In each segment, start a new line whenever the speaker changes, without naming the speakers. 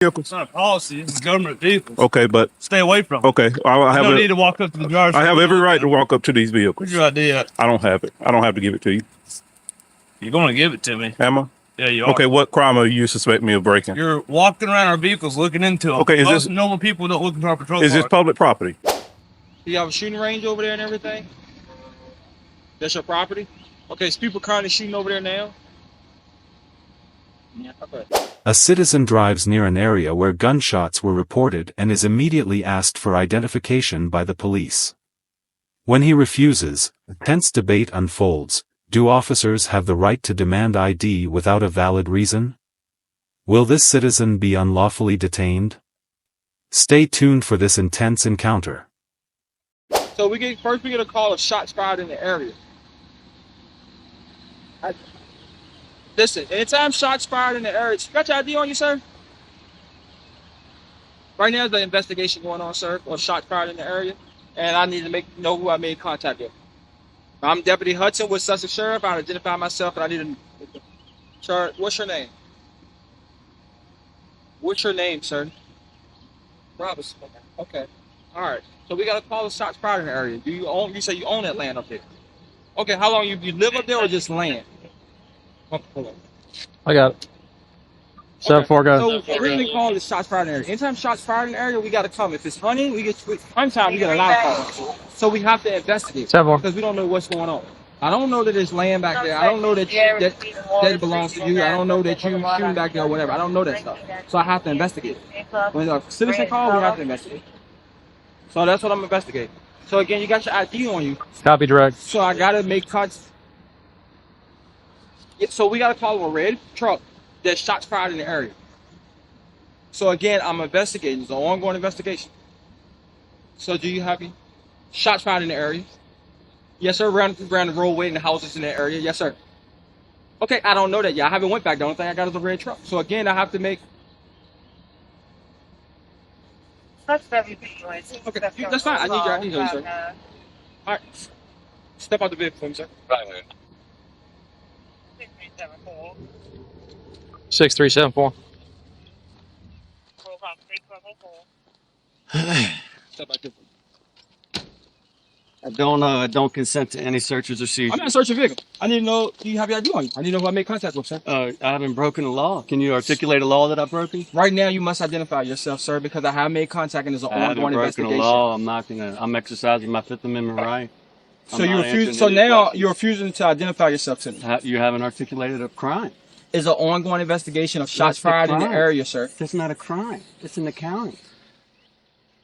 vehicles?
It's not a policy. It's government vehicles.
Okay, but
Stay away from them.
okay, I
You
have
don't need to walk up to the driver's.
I have every right to walk up to these vehicles.
Where's your idea?
I don't have it. I don't have to give it to you.
You're going to give it to me.
Am I?
Yeah, you are.
Okay, what crime are you suspect me of breaking?
You're walking around our vehicles looking into them.
Okay, is
Most
this
normal people don't look into our patrol
is this
cars.
public property?
You have a shooting range over there and everything? That's your property? Okay, is people currently shooting over there now? Yeah. Okay.
A citizen drives near an area where gunshots were reported and is immediately asked for identification by the police. When he refuses, a tense debate unfolds. Do officers have the right to demand ID without a valid reason? Will this citizen be unlawfully detained? Stay tuned for this intense encounter.
So we get a call of shots fired in the area. Listen, anytime shots fired in the area, you got your ID on you, sir? Right now, there's an investigation going on, sir, on shots fired in the area, and I need to know who I made contact with. I'm Deputy Hudson with Sussex Sheriff. I identify myself, and I need to. Sir, what's your name? What's your name, sir? Robinson. Okay. All right. So we got a call of shots fired in the area. Do you own? You say you own that land up there. Okay. How long you live up there or just land? Oh, hold on.
I got it. 7-4, go.
So we're gonna call this shots fired in the area. Anytime shots fired in the area, we gotta come. If it's hunting, hunt time, we get a lot of calls. So we have to investigate
7-4.
because we don't know what's going on. I don't know that there's land back there. I don't know that that belongs to you. I don't know that you're shooting back there or whatever. I don't know that stuff. So I have to investigate. When a citizen call, we have to investigate. So that's what I'm investigating. So again, you got your ID on you.
Copy direct.
So I gotta make cuts. So we gotta call a red truck that shots fired in the area. So again, I'm investigating. It's an ongoing investigation. So do you have any shots fired in the area? Yes, sir. Around the roadway and the houses in that area. Yes, sir. Okay, I don't know that yet. I haven't went back. The only thing I got is a red truck. So again, I have to make.
That's everything.
Okay, that's fine. I need your ID, sir. All right. Step out the vehicle for me, sir.
Right.
6374.
Step out the
I don't consent to any searches or seizures.
I'm not searching vehicle. I need to know, do you have your ID on you? I need to know who I made contact with, sir.
I haven't broken a law. Can you articulate a law that I've broken?
Right now, you must identify yourself, sir, because I have made contact and there's an
I haven't
ongoing
broken
investigation.
a law. I'm exercising my Fifth Amendment right.
So you're refusing to identify yourself to me.
You haven't articulated a crime.
It's an ongoing investigation of shots fired in the area, sir.
That's not a crime. It's in the county.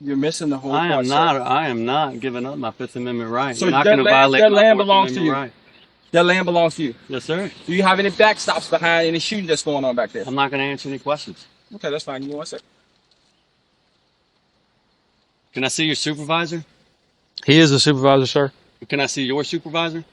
You're missing the whole
I
point,
am not giving up my Fifth Amendment right.
So
I'm not
that
going to violate
that
my
land
Fourth
belongs to
Amendment
you.
right.
That land belongs to you.
Yes, sir.
Do you have any backstops behind any shooting that's going on back there?
I'm not going to answer any questions.
Okay, that's fine. Give me 1 second.
Can I see your supervisor?
He is the supervisor, sir.
Can I see your supervisor?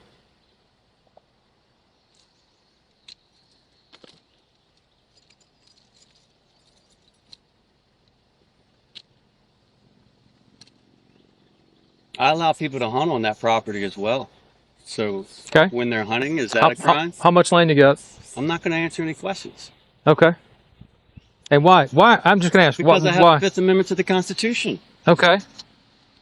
I allow people to hunt on that property as well. So
Okay.
when they're hunting, is that a crime?
How much land you got?
I'm not going to answer any questions.
Okay. And why? Why? I'm just going to ask.
Because I have
why?
the Fifth Amendment to the Constitution.
Okay.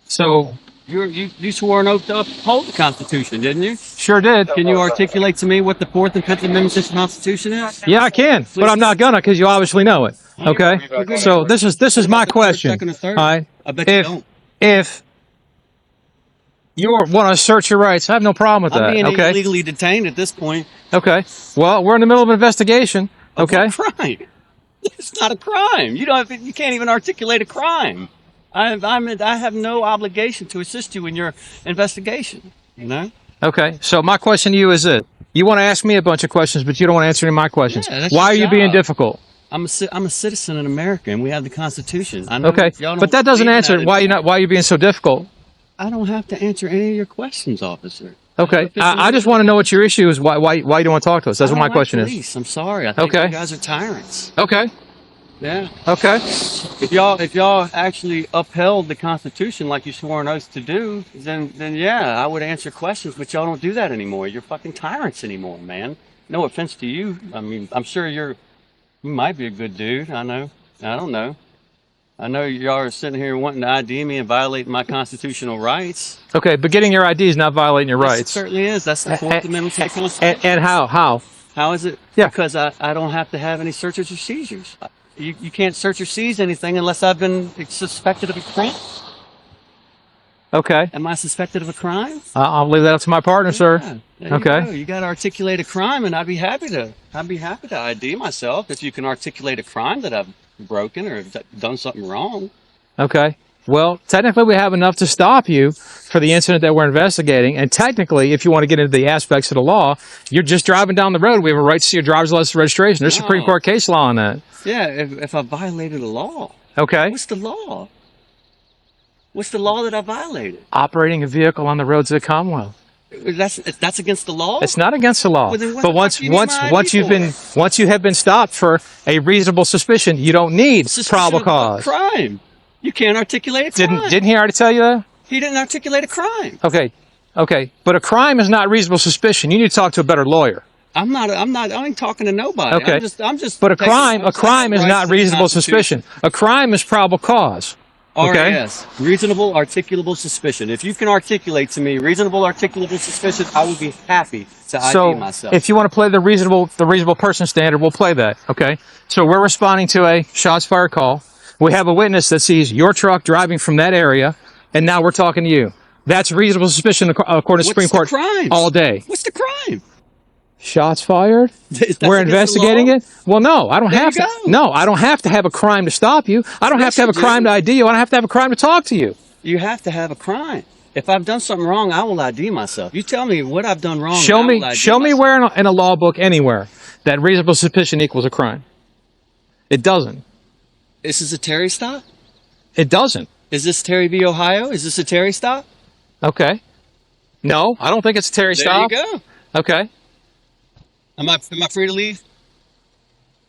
So
You swore an oath to uphold the Constitution, didn't you?
sure did.
Can you articulate to me what the Fourth and Fifth Amendments to the Constitution is?
Yeah, I can, but I'm not gonna because you obviously know it. Okay. So this is my question.
Second or third?
All right.
I bet you don't.
If you want to assert your rights, I have no problem with
I'm
that.
being
Okay.
illegally detained at this point.
Okay. Well, we're in the middle of an investigation. Okay.
Of a crime. It's not a crime. You can't even articulate a crime. I have no obligation to assist you in your investigation. You know.
Okay. So my question to you is this: you want to ask me a bunch of questions, but you don't want to answer any of my questions.
Yeah, that's
Why are
your
you being
job.
difficult?
I'm a citizen in America, and we have the Constitution. I know
Okay.
y'all don't
But that doesn't
believe in
answer
that.
why you're being so difficult.
I don't have to answer any of your questions, officer.
Okay. I just want to know what your issue is. Why you don't want to talk to us? That's what my question is.
Police. I'm sorry. I think
Okay.
you guys are tyrants.
Okay.
Yeah.
Okay.
If y'all actually upheld the Constitution like you swore an oath to do, then yeah, I would answer questions. But y'all don't do that anymore. You're fucking tyrants anymore, man. No offense to you. I mean, I'm sure you might be a good dude. I know. I don't know. I know y'all are sitting here wanting to ID me and violate my constitutional rights.
Okay, but getting your ID is not violating your
Yes, it
rights.
certainly is. That's the Fourth Amendment to the Constitution.
And how? How?
How is it?
Yeah.
Because I don't have to have any searches or seizures. You can't search or seize anything unless I've been suspected of a crime.
Okay.
Am I suspected of a crime?
I'll leave that up to my partner, sir.
Yeah, there
Okay.
You got to articulate a crime, and I'd be happy to ID myself if you can articulate a crime that I've broken or done something wrong.
Okay. Well, technically, we have enough to stop you for the incident that we're investigating. And technically, if you want to get into the aspects of the law, you're just driving down the road. We have a right to see your driver's license registration. There's Supreme Court case law on that.
Yeah, if I violated a law.
Okay.
What's the law? What's the law that I violated?
Operating a vehicle on the roads of the Commonwealth.
That's against the law?
It's not against the law.
Well, then what
But
the fuck do you need my ID
once you have been stopped for a reasonable suspicion, you don't need probable cause.
Crime. You can't articulate a crime.
Didn't he already tell you that?
He didn't articulate a crime.
Okay. But a crime is not reasonable suspicion. You need to talk to a better lawyer.
I ain't talking to nobody.
Okay.
I'm just.
But a crime is not reasonable suspicion. A crime is probable cause. Okay.
RAS, reasonable articulable suspicion. If you can articulate to me reasonable articulable suspicion, I would be happy to ID myself.
If you want to play the reasonable person standard, we'll play that. Okay. So we're responding to a shots fired call. We have a witness that sees your truck driving from that area, and now we're talking to you. That's reasonable suspicion according to Supreme Court all day.
What's the crime?
Shots fired? We're investigating it? Well, no, I don't have to. No, I don't have to have a crime to stop you. I don't have to have a crime to ID you. I don't have to have a crime to talk to you.
You have to have a crime. If I've done something wrong, I will ID myself. You tell me what I've done wrong.
Show me where in a law book anywhere that reasonable suspicion equals a crime. It doesn't.
This is a Terry stop?
It doesn't.
Is this Terry v. Ohio? Is this a Terry stop?
Okay. No, I don't think it's a Terry stop.
There you go.
Okay.
Am I free to leave?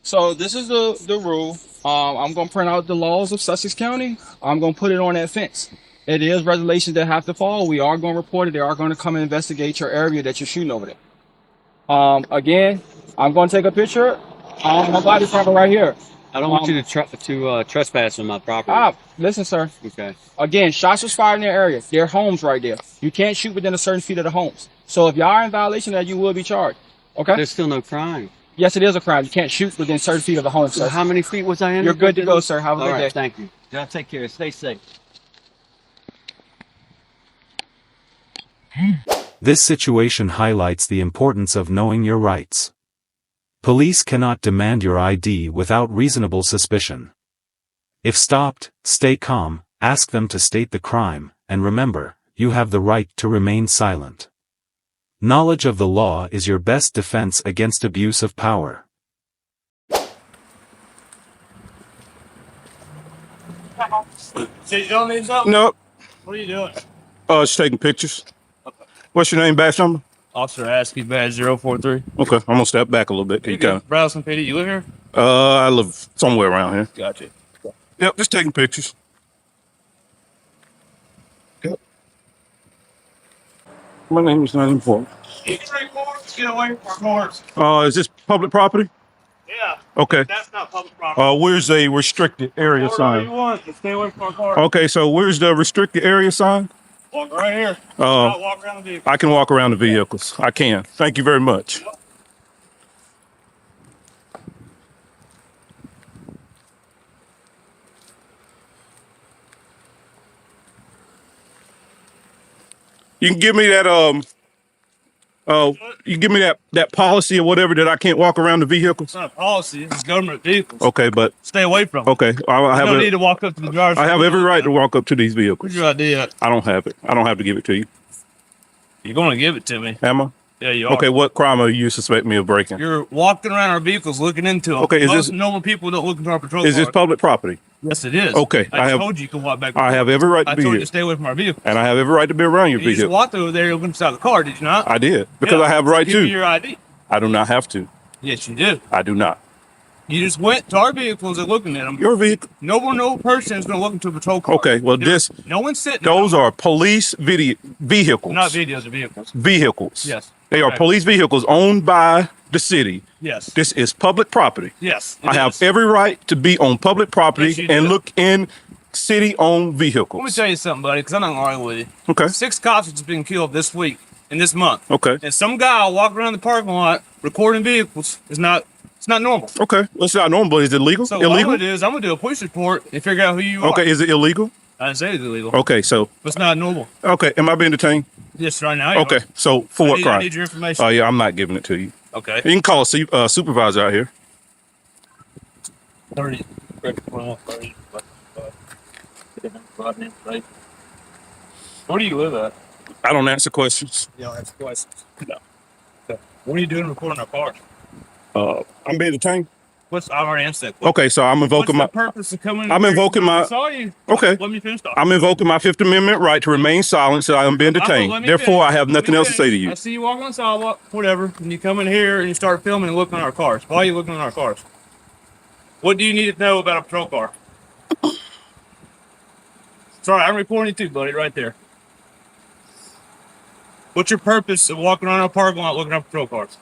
So this is the rule. I'm gonna print out the laws of Sussex County. I'm gonna put it on that fence. It is regulations that have to follow. We are gonna report it. They are gonna come and investigate your area that you're shooting over there. Again, I'm gonna take a picture. My body camera right here.
I don't want you to trespass on my property.
Listen, sir.
Okay.
Again, shots was fired in their area. Their homes right there. You can't shoot within a certain feet of the homes. So if y'all are in violation of that, you will be charged. Okay?
There's still no crime.
Yes, it is a crime. You can't shoot within certain feet of the home,
So
sir.
how many feet was I in?
You're good to go, sir. Have a
All
good
right,
day.
thank you. Y'all take care. Stay safe.
This situation highlights the importance of knowing your rights. Police cannot demand your ID without reasonable suspicion. If stopped, stay calm, ask them to state the crime, and remember, you have the right to remain silent. Knowledge of the law is your best defense against abuse of power.
So you don't need something?
Nope.
What are you doing?
Just taking pictures. What's your name, badge number?
Officer Askey, badge 043.
Okay, I'm gonna step back a little bit.
You good? Browson PD, you live here?
I live somewhere around here.
Gotcha.
Yep, just taking pictures. Yep. My name is not important.
You can record, get away from our cars.
Is this public property?
Yeah.
Okay.
That's not public property.
Where's a restricted area
Whatever you
sign?
want, but stay away from our cars.
Okay, so where's the restricted area sign?
Walk right here. Walk around the vehicle.
I can walk around the vehicles. I can. Thank you very much. You can give me that you give me that policy or whatever that I can't walk around the vehicles.
It's not a policy. It's government vehicles.
Okay, but
Stay away from them.
okay, I
You
have
don't need to walk up to the driver's
I have every right to walk up to these vehicles.
Where's your ID at?
I don't have it. I don't have to give it to you.
You're going to give it to me.
Am I?
Yeah, you are.
Okay, what crime are you suspect me of breaking?
You're walking around our vehicles looking into them.
Okay, is
Most
this-
normal people don't look into our patrol
Is this
cars.
public property?
Yes, it is.
Okay,
I
I
told you can walk back.
I have every right
I
to be
told you
here.
to stay away from our vehicle.
And I have every right to be around your
You just
vehicle.
walked over there looking inside the car, did you not?
I did. Because
Yeah,
I have a right
Give me
to.
your ID.
I do not have to.
Yes, you do.
I do not.
You just went to our vehicles and looking at them.
Your vehicle.
No person is going to look into a patrol car.
Okay, well
No one's sitting.
those are police vehicles.
Not videos of vehicles.
Vehicles.
Yes.
They are
Correct.
police vehicles owned by the city.
Yes.
This is public property.
Yes.
I have every right to be on public property
Yes, you
and
do.
look in city-owned
Let me
vehicles.
tell you something, buddy, because I'm not gonna argue with you.
Okay.
6 cops have been killed this week and this month.
Okay.
And some guy walking around the parking lot recording vehicles is not. It's not normal.
Okay. Well, it's not normal, but is it legal?
So what I'm
Illegal?
gonna do is I'm gonna do a police report and figure out who you are.
Okay. Is it illegal?
I didn't say it's illegal.
Okay. So,
But it's not normal.
okay. Am I being detained?
Yes, right now. you
Okay.
are.
So, for
I
what
need,
crime?
I need your information.
Oh, yeah. I'm not giving it to you.
Okay.
You can call a supervisor out here.
30. Where do you live at?
I don't answer questions.
You don't answer questions.
No.
Okay. What are you doing recording our cars?
I'm being detained.
I've already answered that question.
Okay. So, I'm invoking
What's the
my.
purpose of coming?
I'm
here?
invoking my-
I saw you.
Okay.
Let me finish talking.
I'm invoking my Fifth Amendment right to remain silent, so I am being
Let
detained.
me
Therefore, I
finish.
have
Let
nothing
me
else to say to
finish.
you.
I see you walking on the sidewalk, whatever, and you come in here and you start filming and looking at our cars. Why are you looking at our cars? What do you need to know about a patrol car? Sorry, I'm reporting you too, buddy, right there. What's your purpose of walking around our parking lot looking at patrol cars?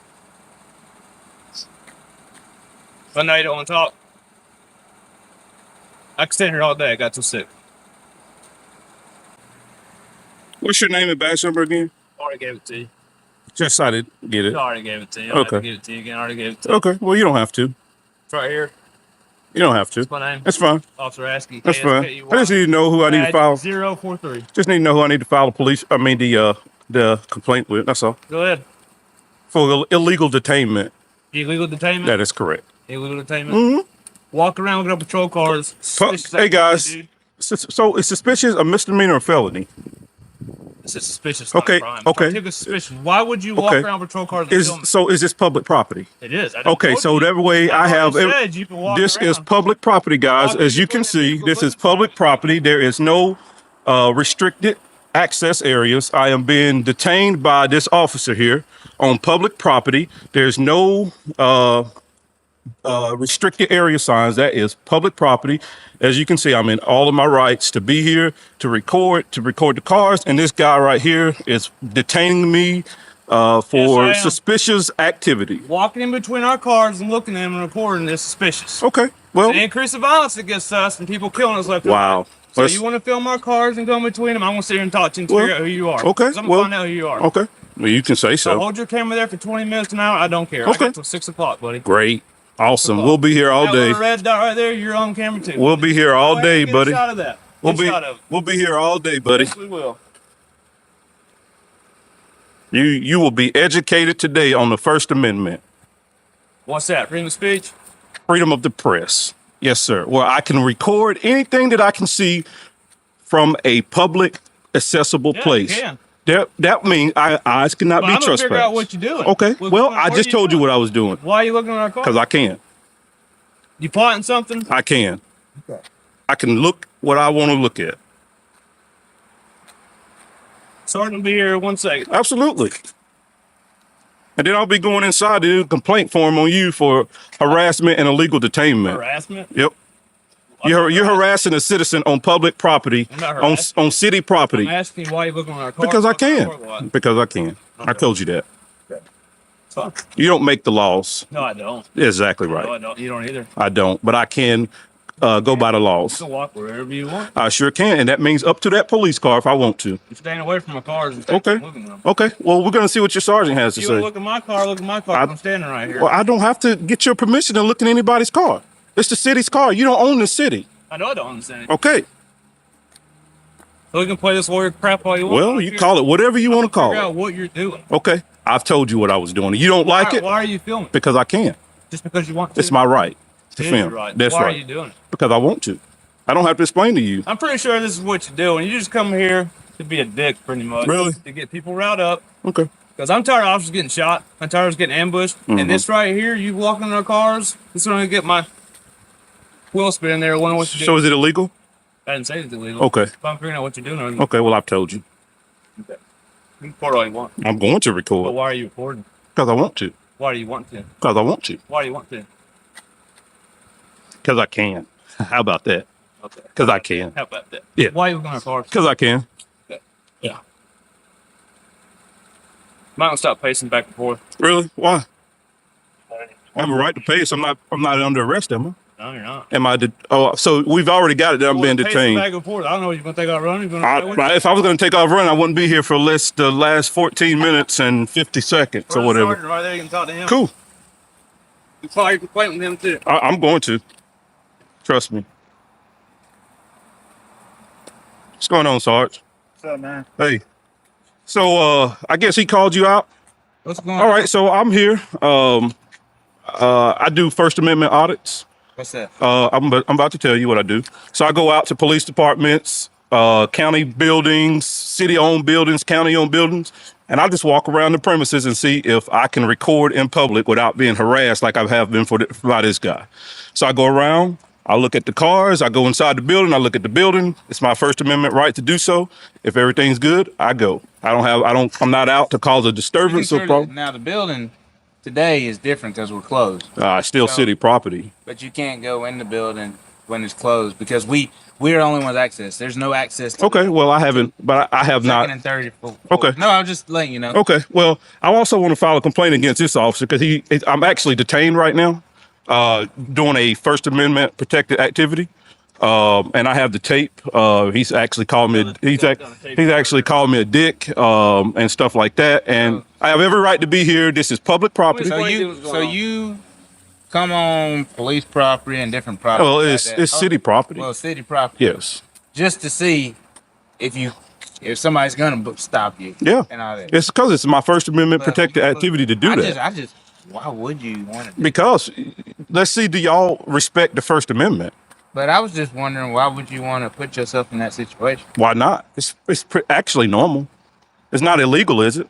I know you don't want to talk. I can stand here all day. I got so sick.
What's your name and badge number again?
I already gave it to you.
Just so I didn't get it.
I already gave it to you. I don't have to
Okay.
give it to you again. I already gave it to you.
Okay. Well, you don't have to.
It's right here.
You don't have to.
That's my name.
That's fine.
Officer Askey.
That's fine. I just need to know who I need to file.
043.
Just need to know who I need to file the complaint with. That's all.
Go ahead.
For illegal detainment.
Illegal detainment?
That is correct.
Illegal detainment?
Mm-hmm.
Walk around looking at patrol cars. Suspicious
Hey guys.
activity,
So is suspicious a misdemeanor or felony?
dude. This is suspicious.
Okay,
Not a crime.
okay.
Take a suspicion. Why would you walk
Okay.
around patrol cars and film?
Is this public property?
It is.
Okay, so that way I have
Said you can walk
this is
around.
public property, guys.
Walk
As you
people
can
in,
see,
people
this
put
is
it
public
aside.
property. There is no restricted access areas. I am being detained by this officer here on public property. There's no restricted area signs. That is public property. As you can see, I'm in all of my rights to be here, to record the cars, and this guy right here is detaining me
Yes,
for
I am.
suspicious activity.
Walking in between our cars and looking at them and recording is suspicious.
Okay, well,
The increase of violence against us and people killing us left and
wow.
right. So
Let's-
you want to film our cars and go in between them? I'm going to sit here and talk to you and
Well,
figure out who you are.
okay,
'Cause I'm going to
well,
find out who you are.
Okay, well, you can say
So
so.
hold your camera there for 20 minutes an hour. I don't care. I
Okay.
got till 6 o'clock, buddy.
Great, awesome. We'll be here all
That
day.
little red dot right there, you're on camera too.
We'll be here all
Go ahead
day,
and get
buddy.
A shot of that.
We'll
Get a
be
shot of it.
we'll be here all day, buddy.
Yes, we will.
You will be educated today on the First Amendment,
What's that? Freedom of speech?
freedom of the press. Yes, sir. Well, I can record anything that I can see from a public accessible
Yeah,
place.
you can.
That means eyes cannot
But
be
I'm gonna
trespassed.
figure out what you're doing.
Okay. Well,
What
I
are
just
you
told you
doing?
what I was doing
Why are you looking at our car?
because I can.
You plotting something?
I can.
Okay.
I can look what I want to look at.
Sergeant will be here in 1 second.
Absolutely. And then I'll be going inside to do a complaint form on you for harassment and illegal detainment.
Harassment?
Yep. You're harassing a citizen on public property,
I'm not
on
harassing.
city property.
I'm asking you why you looking at our car.
Because I
Looking at our
can.
car lot.
Because I can. I
Okay.
told you that.
It's fine.
You don't make the laws.
No, I don't.
Exactly
No, I
right.
don't. You don't either.
I don't. But I can go by the
You
laws.
can walk wherever you want.
I sure can. And that means up to that police car if I want to.
You're staying away from my cars and
Okay.
looking at them.
Okay. Well, we're going to see what your sergeant has to
If you want to
say.
look at my car, look at my car. I'm standing right here.
Well, I don't have to get your permission to look at anybody's car. It's the city's car. You don't own the city.
I know I don't understand it.
Okay.
So we can play this lawyer crap all you want.
Well, you call it whatever you want to call
Figure out
it.
what you're doing.
Okay. I've told you what I was doing. You don't like it
Why are you filming?
because I can.
Just because you want to?
It's my right to
It is
film.
your right.
That's
Why
right.
are you doing it?
Because I want to. I don't have to explain to you.
I'm pretty sure this is what you're doing. You just come here to be a dick, pretty much.
Really?
To get people riled up.
Okay.
Because I'm tired of officers getting shot. I'm tired of getting ambushed.
Mm-hmm.
And this right here, you walking in our cars, this is going to get my wheel spinning there, wondering what you're
So
doing.
is it illegal?
I didn't say it's illegal.
Okay.
If I'm figuring out what you're doing, I'm
Okay. Well, I've told you.
you can record all you want.
I'm going to
But
record
why are you recording?
because I want to.
Why do you want to?
Because I want to.
Why do you want to?
Because I can. How about that?
Okay.
Because I can.
How about that?
Yeah.
Why are you looking at our cars?
Because I can.
Yeah. Might want to stop pacing back and forth.
Really? Why? I have a right to pace. I'm not under arrest, am I?
No, you're not.
Am I? So we've already got it that I'm being
Pacing
detained.
back and forth. I don't know what you're gonna take out running. You're gonna
If I was going to take off running, I wouldn't be here for the last 14 minutes and 50 seconds or whatever.
Right there, you can talk to him.
Cool.
You file your complaint with him too.
I'm going to. Trust me. What's going on, Sarge?
What's up, man?
Hey. So I guess he called you out.
What's going
All
on?
right. So I'm here. I do First Amendment audits.
What's that?
I'm about to tell you what I do. So I go out to police departments, county buildings, city-owned buildings, county-owned buildings, and I just walk around the premises and see if I can record in public without being harassed like I have been by this guy. So I go around, I look at the cars, I go inside the building, I look at the building. It's my First Amendment right to do so. If everything's good, I go. I'm not out to cause a disturbance or problem.
Now the building today is different because we're closed,
It's still city property.
but you can't go in the building when it's closed because we're the only ones access. There's no access to
Okay, well, I haven't, but I have
second
not.
and third.
Okay.
No, I'm just letting you know.
Okay. Well, I also want to file a complaint against this officer because I'm actually detained right now, doing a First Amendment protected activity. And I have the tape. He's actually called me. He's actually called me a dick, and stuff like that. And I have every right to be here. This is public property.
So you come on police property and different property.
Well, it's city property.
Well, city property.
Yes.
Just to see if somebody's gonna stop you.
Yeah.
And all that.
It's because it's my First Amendment
But-
protected activity to do that.
I just. Why would you want to?
Because let's see, do y'all respect the First Amendment?
But I was just wondering, why would you want to put yourself in that situation?
Why not? It's actually normal. It's not illegal, is it?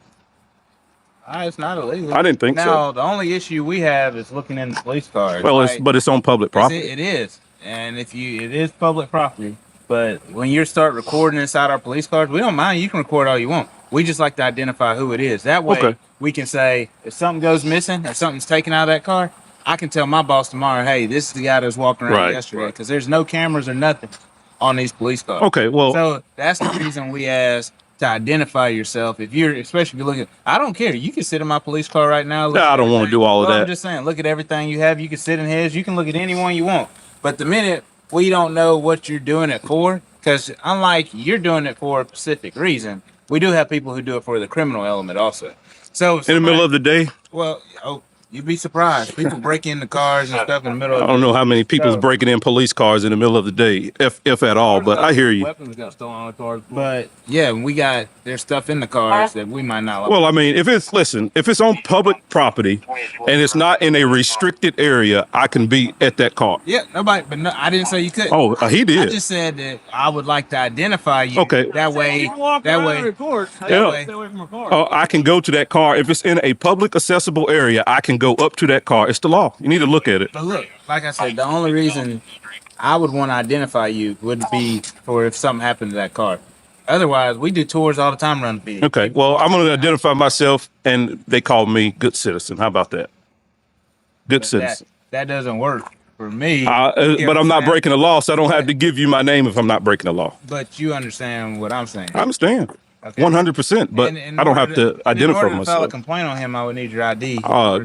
It's not illegal.
I didn't think so.
Now, the only issue we have is looking in the police cars.
Well,
Like,
it's on public property.
it is, and it is public property. But when you start recording inside our police cars, we don't mind. You can record all you want. We just like to identify who it is. That way,
Okay.
we can say if something goes missing, if something's taken out of that car, I can tell my boss tomorrow, hey, this is the guy that was walking around
Right,
yesterday, because there's no cameras or nothing on these police cars.
Okay, well,
So that's the reason we ask to identify yourself. Especially if you're looking, I don't care. You can sit in my police car right now. look
Nah,
at
I don't wanna
everything.
do all of
Well,
that.
I'm just saying, look at everything you have. You can sit in his. You can look at anyone you want. But the minute we don't know what you're doing it for, because unlike you're doing it for a specific reason, we do have people who do it for the criminal element also. So
in the middle of the day,
you'd be surprised. People break into cars and stuff in the middle of
I don't know how many people's
So-
breaking in police cars in the middle of the day, if at all. But I hear you.
Weapons got stolen on the cars.
But yeah, there's stuff in the cars that we might not like.
Well, I mean, if it's on public property and it's not in a restricted area, I can be at that car.
Yeah, no, I didn't say you couldn't.
Oh, he
I
did.
just said that I would like to identify you.
Okay.
That way,
You can walk
that
around
way.
and record.
Yeah.
Stay away from a car.
Oh, I can go to that car if it's in a public accessible area. I can go up to that car. It's the law. You need to look at it.
But look, like I said, the only reason I would want to identify you would be for if something happened to that car. Otherwise, we do tours all the time around the beach.
Okay. Well, I'm going to identify myself, and they call me good citizen. How about that? Good citizen.
That doesn't work for me.
But I'm not breaking the law, so I don't have to give you my name if I'm not breaking the law.
But you understand what I'm saying.
I understand.
Okay.
100%, but
In
I don't have
order
to identify
in order to file a
myself.
complaint on him, I would need your ID.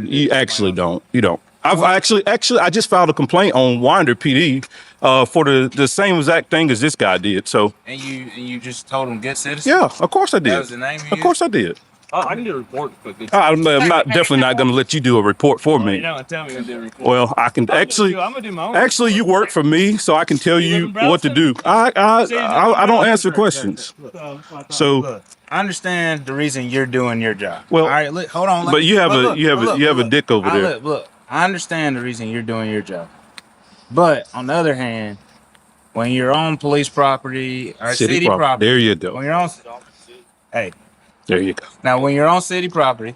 You actually don't. You don't. I've actually, I just filed a complaint on Winder PD for the same exact thing as this guy did. So,
And you just told him good citizen?
yeah, of course I did.
That was the name you
Of course I did.
I can do a report quickly.
I'm not definitely not going to let you do a report for
You
me.
know, tell me to do a report.
Well, I can actually.
I'm gonna do my own.
Actually, you work for me, so I can tell
You live
you
in
what to do. I don't answer questions. So,
Look, I understand the reason you're doing your job.
Well,
all right, look, hold on.
but you have a dick over there.
Look, I understand the reason you're doing your job. But on the other hand, when you're on police property or city property,
There you
when
go.
you're on, hey,
There you go.
now when you're on city property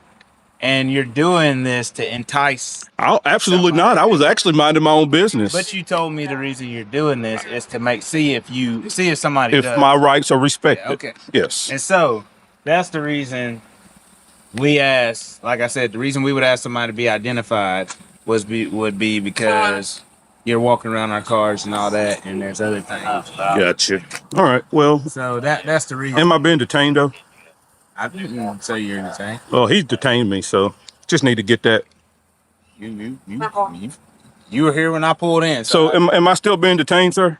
and you're doing this to entice,
Absolutely not. I was actually minding my own business.
but you told me the reason you're doing this is to see if somebody
If
does.
my rights are respected.
Okay.
Yes.
And so that's the reason we asked, like I said, the reason we would ask somebody to be identified would be because you're walking around our cars and all that, and there's other things.
Gotcha. All right. Well,
So that's the reason.
am I being detained though?
I didn't say you're detained.
Well, he's detained me, so just need to get that.
You were here when I pulled in.
So am I still being detained, sir?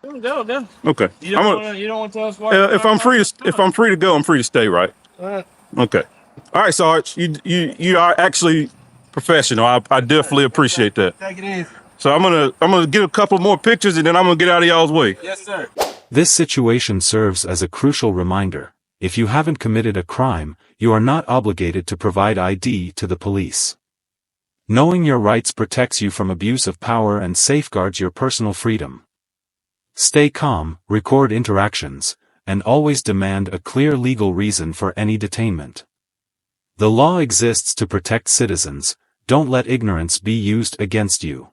Go.
Okay.
You don't want to tell us why?
If I'm free to go, I'm free to stay, right? Okay. All right, Sarge. You are actually professional. I definitely appreciate that.
Take it easy.
So I'm gonna get a couple more pictures and then I'm gonna get out of y'all's way.
Yes, sir.
This situation serves as a crucial reminder. If you haven't committed a crime, you are not obligated to provide ID to the police. Knowing your rights protects you from abuse of power and safeguards your personal freedom. Stay calm, record interactions, and always demand a clear legal reason for any detainment. The law exists to protect citizens. Don't let ignorance be used against you.